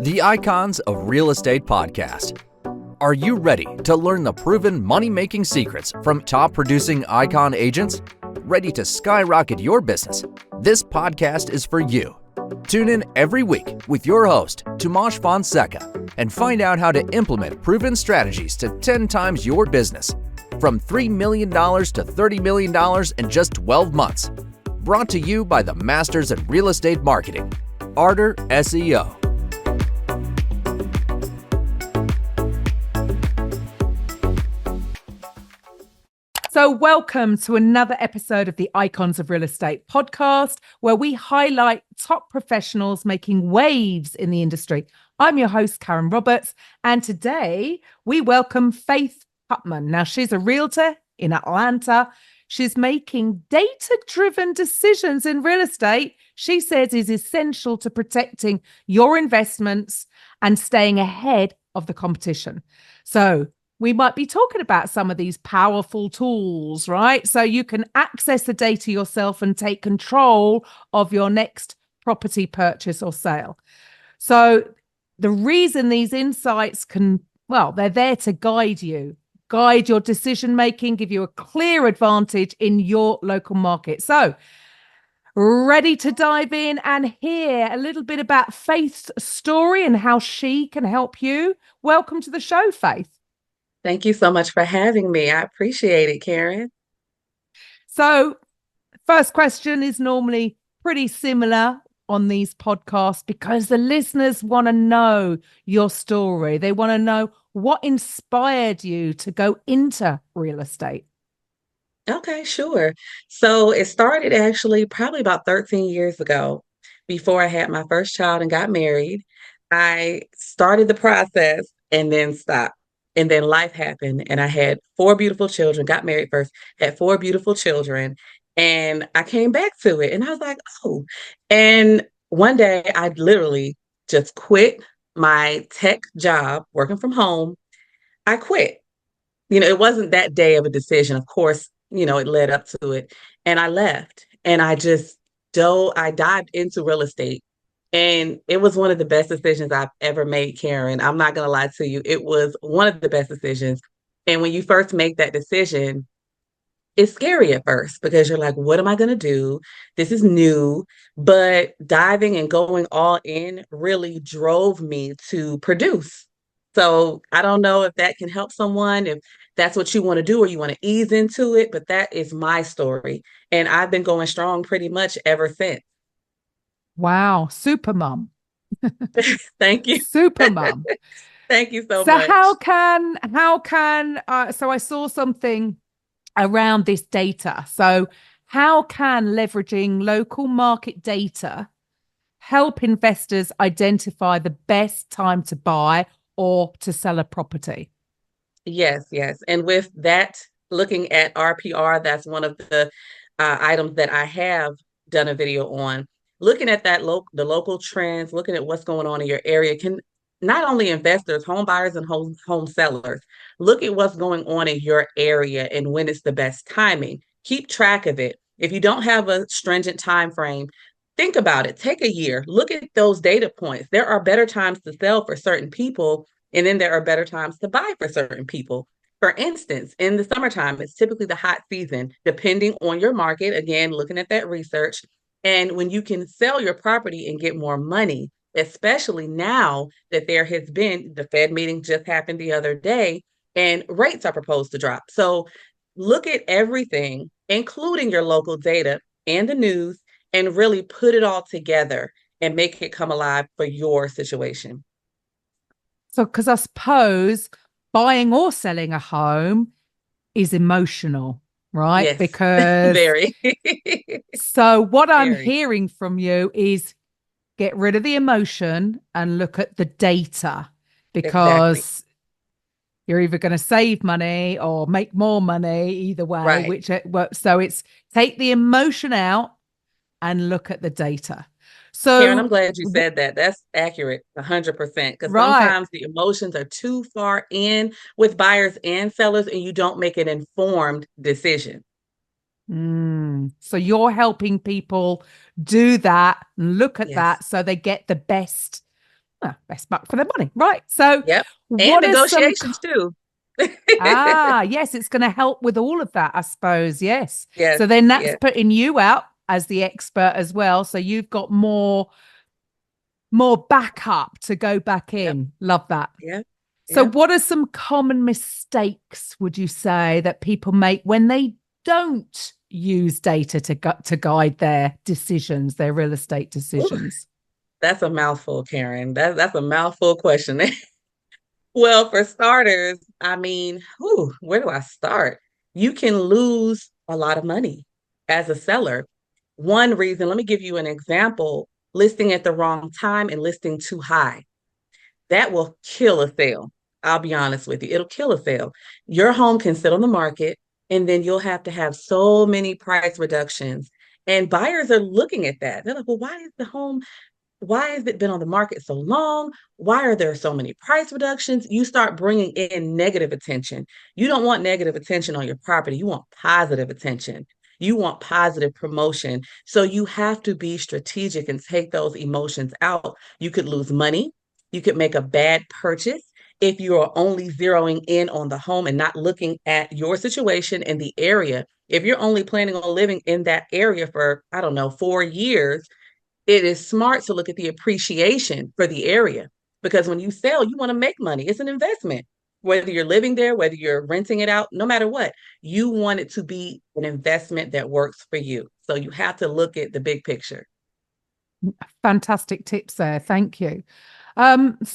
The Icons of Real Estate Podcast. Are you ready to learn the proven money-making secrets from top-producing Icon agents? Ready to skyrocket your business? This podcast is for you. Tune in every week with your host, Tomasz Fonseca, and find out how to implement proven strategies to 10 times your business, from $3 million to $30 million in just 12 months. Brought to you by the Masters in Real Estate Marketing, Arter SEO. So welcome to another episode of the Icons of Real Estate podcast, where we highlight top professionals making waves in the industry. I'm your host, Karen Roberts, and today we welcome Faith Putman. Now, she's a realtor in Atlanta. She's making data-driven decisions in real estate, she says is essential to protecting your investments and staying ahead of the competition. So we might be talking about some of these powerful tools, right? So you can access the data yourself and take control of your next property purchase or sale. So the reason these insights they're there to guide your decision-making, give you a clear advantage in your local market. So ready to dive in and hear a little bit about Faith's story and how she can help you? Welcome to the show, Faith. Thank you so much for having me. I appreciate it, Karen. So, first question is normally pretty similar on these podcasts because the listeners want to know your story. They want to know what inspired you to go into real estate. Okay, sure. So it started actually probably about 13 years ago. Before I had my first child and got married, I started the process and then stopped. And then life happened, and I had four beautiful children, got married first, had four beautiful children, and I came back to it. And I was like, oh. And one day I literally just quit my tech job, working from home. I quit. It wasn't that day of a decision. Of course, it led up to it. And I left, and I dived into real estate. And it was one of the best decisions I've ever made, Karen. I'm not going to lie to you. It was one of the best decisions. And when you first make that decision, it's scary at first because you're like, what am I going to do? This is new. But diving and going all in really drove me to produce. So I don't know if that can help someone, if that's what you want to do or you want to ease into it. But that is my story. And I've been going strong pretty much ever since. Wow, super mom. Thank you. Super mom. Thank you so So much. so I saw something around this data. So how can leveraging local market data help investors identify the best time to buy or to sell a property? Yes. And with that, looking at RPR, that's one of the items that I have done a video on. Looking at the local trends, looking at what's going on in your area can not only investors, home buyers and home sellers, look at what's going on in your area and when it's the best timing. Keep track of it. If you don't have a stringent time frame, think about it. Take a year. Look at those data points. There are better times to sell for certain people, and then there are better times to buy for certain people. For instance, in the summertime, it's typically the hot season, depending on your market. Again, looking at that research. And when you can sell your property and get more money, especially now that there has been, the Fed meeting just happened the other day, and rates are proposed to drop. So look at everything, including your local data and the news, and really put it all together and make it come alive for your situation. So, because I suppose buying or selling a home is emotional, right? Yes, because very. So what I'm hearing from you is get rid of the emotion and look at the data, because you're either going to save money or make more money either way, Right. So it's take the emotion out and look at the data. So Karen, I'm glad you said that. That's accurate, 100%. Because sometimes the emotions are too far in with buyers and sellers, and you don't make an informed decision. So you're helping people do that and look at that so they get the best best buck for their money. Right. So Yep. And what are some negotiations too. yes, it's going to help with all of that, I suppose. Yes. Yes. So then that's Yes. putting you out as the expert as well. So you've got more backup to go back Yep. in. Love that. Yep. So Yep. what are some common mistakes, would you say, that people make when they don't use data to guide their decisions, their real estate Ooh, decisions? that's a mouthful, Karen. That's a mouthful question. Well, for starters, I mean, where do I start? You can lose a lot of money as a seller. One reason, let me give you an example, listing at the wrong time and listing too high. That will kill a sale. I'll be honest with you. It'll kill a sale. Your home can sit on the market and then you'll have to have so many price reductions. And buyers are looking at that. They're like, well, why has it been on the market so long? Why are there so many price reductions? You start bringing in negative attention. You don't want negative attention on your property. You want positive attention. You want positive promotion. So you have to be strategic and take those emotions out. You could lose money. You could make a bad purchase if you are only zeroing in on the home and not looking at your situation in the area. If you're only planning on living in that area for, I don't know, 4 years, it is smart to look at the appreciation for the area because when you sell, you want to make money. It's an investment. Whether you're living there, whether you're renting it out, no matter what, you want it to be an investment that works for you. So you have to look at the big picture. Fantastic tips there. Thank you. How does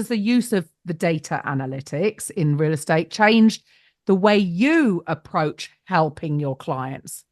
the use of the data analytics in real estate change the way you approach helping your clients?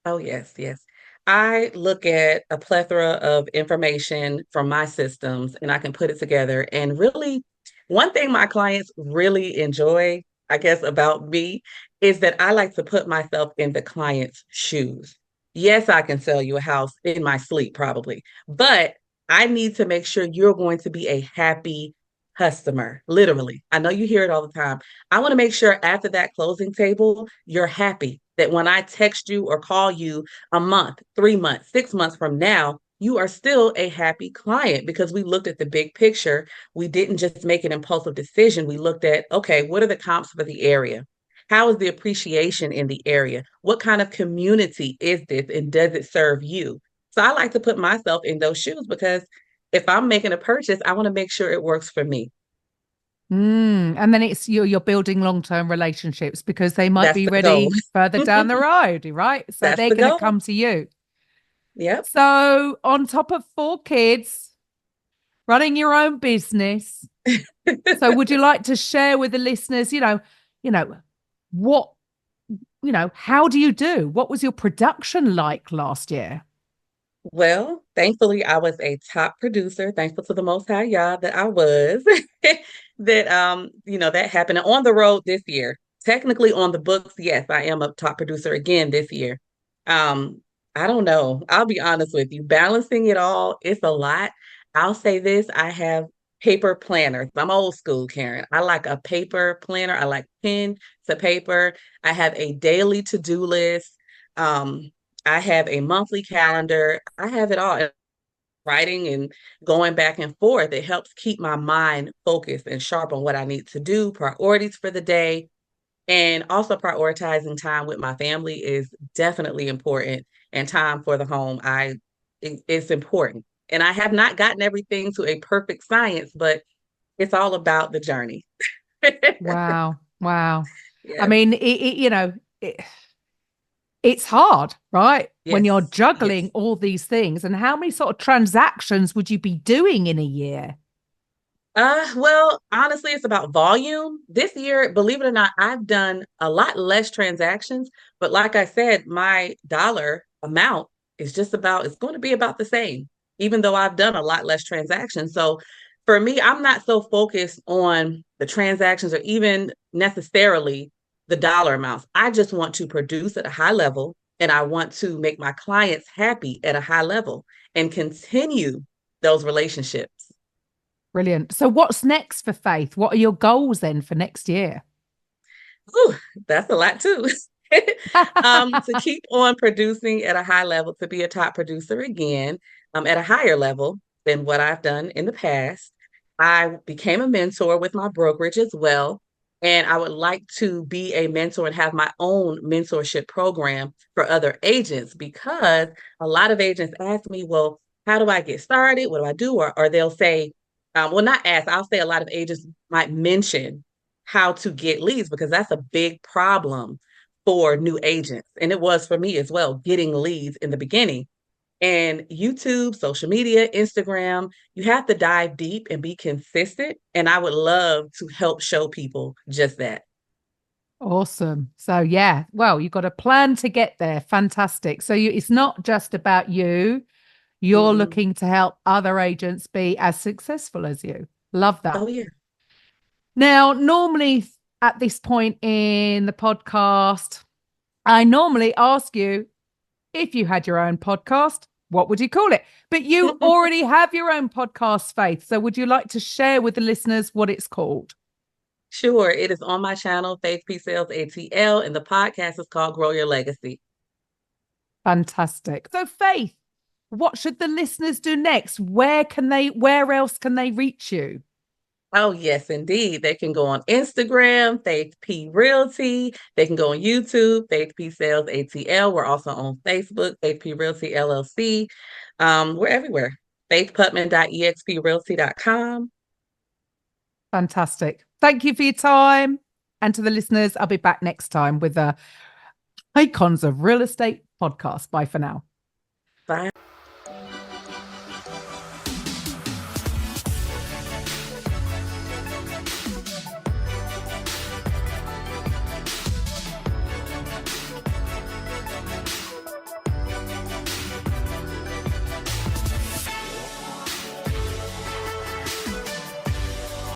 Oh, yes, yes. I look at a plethora of information from my systems and I can put it together. And really, one thing my clients really enjoy, I guess, about me is that I like to put myself in the client's shoes. Yes, I can sell you a house in my sleep, probably, but I need to make sure you're going to be a happy customer, literally. I know you hear it all the time. I want to make sure after that closing table, you're happy that when I text you or call you a month, 3 months, 6 months from now, you are still a happy client because we looked at the big picture. We didn't just make an impulsive decision. We looked at, okay, what are the comps for the area? How is the appreciation in the area? What kind of community is this and does it serve you? So I like to put myself in those shoes because if I'm making a purchase, I want to make sure it works for me. And then it's you're building long-term relationships because they might That's be the goal. ready further down the road, right? So That's they're the going to goal. come to you. Yep. So on top of 4 kids, running your own business. So would you like to share with the listeners, what, how do you do? What was your production like last year? Well, thankfully, I was a top producer. Thankful to the Most High Yah that I was. That happened on the road this year. Technically on the books, yes, I am a top producer again this year. Um, I don't know. I'll be honest with you. Balancing it all, it's a lot. I'll say this, I have paper planners. I'm old school, Karen. I like a paper planner. I like pen to paper. I have a daily to-do list. Um, I have a monthly calendar. I have it all. Writing and going back and forth, it helps keep my mind focused and sharp on what I need to do, priorities for the day, and also prioritizing time with my family is definitely important. And time for the home, it's important. And I have not gotten everything to a perfect science, but it's all about the journey. Wow. Wow. I Yes, mean, it's hard, right? When you're yes, juggling yes. all these things. And how many sort of transactions would you be doing in a year? Well, honestly, it's about volume. This year, believe it or not, I've done a lot less transactions, but like I said, my dollar amount it's going to be about the same, even though I've done a lot less transactions. So for me, I'm not so focused on the transactions or even necessarily the dollar amounts. I just want to produce at a high level and I want to make my clients happy at a high level and continue those relationships. Brilliant. So what's next for Faith? What are your goals then for next year? Whew, that's a lot too. To keep on producing at a high level, to be a top producer again. at a higher level than what I've done in the past. I became a mentor with my brokerage as well. And I would like to be a mentor and have my own mentorship program for other agents because a lot of agents ask me, well, how do I get started? What do I do? Or they'll say, well, not ask, I'll say a lot of agents might mention how to get leads because that's a big problem for new agents. And it was for me as well, getting leads in the beginning. And YouTube, social media, Instagram, you have to dive deep and be consistent. And I would love to help show people just that. Awesome. So yeah, well, you've got a plan to get there. Fantastic. So it's not just about you. You're Mhm. looking to help other agents be as successful as you. Love that. Oh, yeah. Now, normally at this point in the podcast, I normally ask you if you had your own podcast, what would you call it? But you already have your own podcast, Faith. So would you like to share with the listeners what it's called? Sure. It is on my channel, Faith P Sales ATL, and the podcast is called Grow Your Legacy. Fantastic. So, Faith, what should the listeners do next? Where else can they reach you? Oh, yes, indeed. They can go on Instagram, Faith P Realty. They can go on YouTube, Faith P Sales ATL. We're also on Facebook, Faith P Realty LLC. We're everywhere. faithputman.exprealty.com. Fantastic. Thank you for your time. And to the listeners, I'll be back next time with the Icons of Real Estate podcast. Bye for now. Bye.